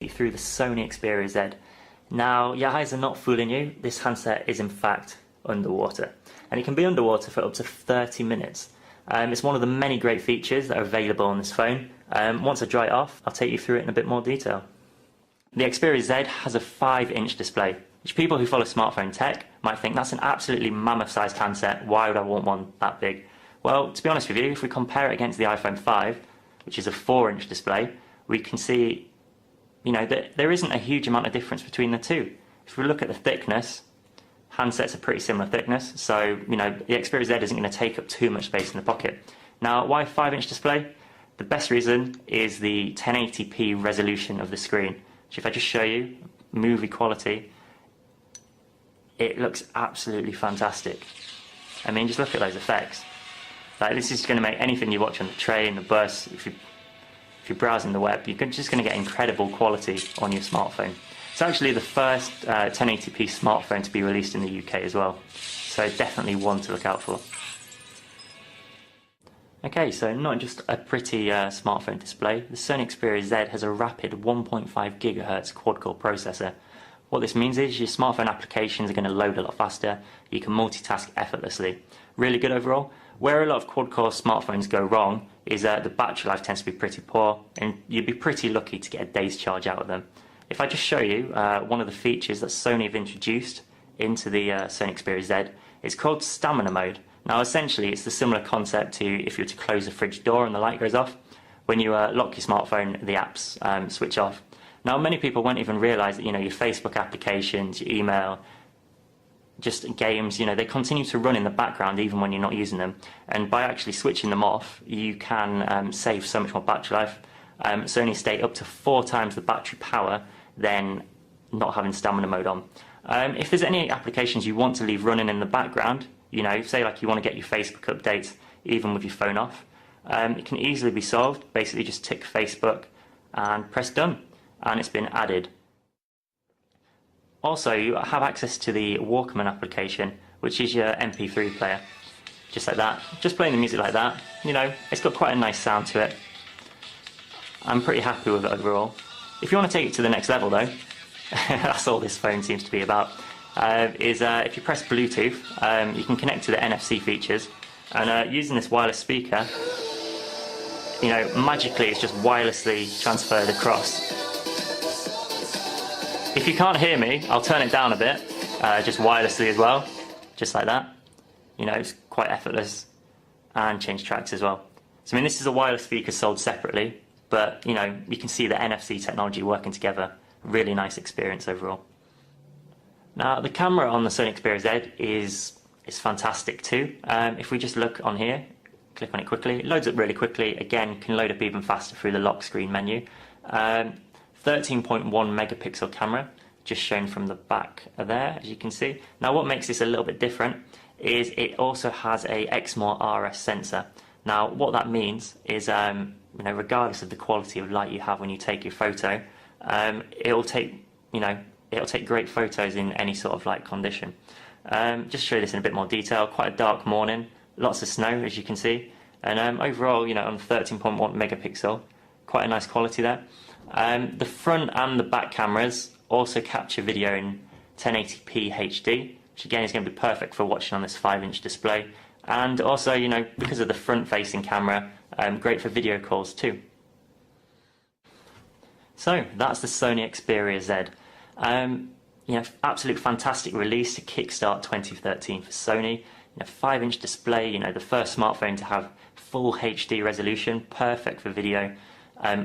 Through the Sony Xperia Z. Now, your eyes are not fooling you, this handset is in fact underwater, and it can be underwater for up to 30 minutes. It's one of the many great features that are available on this phone. Once I dry it off, I'll take you through it in a bit more detail. The Xperia Z has a 5-inch display, which people who follow smartphone tech might think that's an absolutely mammoth-sized handset, why would I want one that big? Well, to be honest with you, if we compare it against the iPhone 5, which is a 4-inch display, we can see that there isn't a huge amount of difference between the two. If we look at the thickness, handsets are pretty similar thickness, so the Xperia Z isn't going to take up too much space in the pocket. Now, why 5-inch display? The best reason is the 1080p resolution of the screen. So if I just show you movie quality, it looks absolutely fantastic. I mean, just look at those effects. Like, this is going to make anything you watch on the train, the bus, if you're browsing the web, you're just going to get incredible quality on your smartphone. It's actually the first 1080p smartphone to be released in the UK as well, so definitely one to look out for. Okay, so not just a pretty smartphone display, the Sony Xperia Z has a rapid 1.5 GHz quad-core processor. What this means is your smartphone applications are going to load a lot faster, you can multitask effortlessly. Really good overall. Where a lot of quad-core smartphones go wrong is the battery life tends to be pretty poor, and you'd be pretty lucky to get a day's charge out of them. If I just show you one of the features that Sony have introduced into the Sony Xperia Z, it's called Stamina Mode. Now essentially it's the similar concept to if you were to close the fridge door and the light goes off. When you lock your smartphone, the apps switch off. Now many people won't even realise that your Facebook applications, your email, just games, they continue to run in the background even when you're not using them. And by actually switching them off, you can save so much more battery life. Sony state up to 4 times the battery power than not having Stamina Mode on. If there's any applications you want to leave running in the background, say like you want to get your Facebook updates even with your phone off, it can easily be solved. Basically just tick Facebook and press done, and it's been added. Also, you have access to the Walkman application, which is your MP3 player. Just like that, just playing the music like that, it's got quite a nice sound to it. I'm pretty happy with it overall. If you want to take it to the next level though, that's all this phone seems to be about, if you press Bluetooth, you can connect to the NFC features, and using this wireless speaker, magically it's just wirelessly transferred across. If you can't hear me, I'll turn it down a bit, just wirelessly as well, just like that. It's quite effortless, and change tracks as well. So I mean, this is a wireless speaker sold separately, but you can see the NFC technology working together. Really nice experience overall. Now the camera on the Sony Xperia Z is fantastic too. If we just look on here, click on it quickly, it loads up really quickly. Again, can load up even faster through the lock screen menu. 13.1 megapixel camera, just shown from the back there, as you can see. Now what makes this a little bit different is it also has a Exmor RS sensor. Now what that means is, regardless of the quality of light you have when you take your photo, it'll take great photos in any sort of light condition. Just show this in a bit more detail. Quite a dark morning, lots of snow as you can see, and overall, on 13.1 megapixel, quite a nice quality there. The front and the back cameras also capture video in 1080p HD, which again is going to be perfect for watching on this 5-inch display. And also, because of the front-facing camera, great for video calls too. So that's the Sony Xperia Z. Absolute fantastic release to kickstart 2013 for Sony. 5-inch display, the first smartphone to have full HD resolution, perfect for video.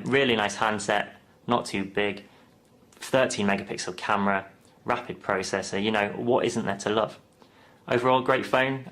Really nice handset, not too big, 13 megapixel camera, rapid processor, what isn't there to love? Overall, great phone.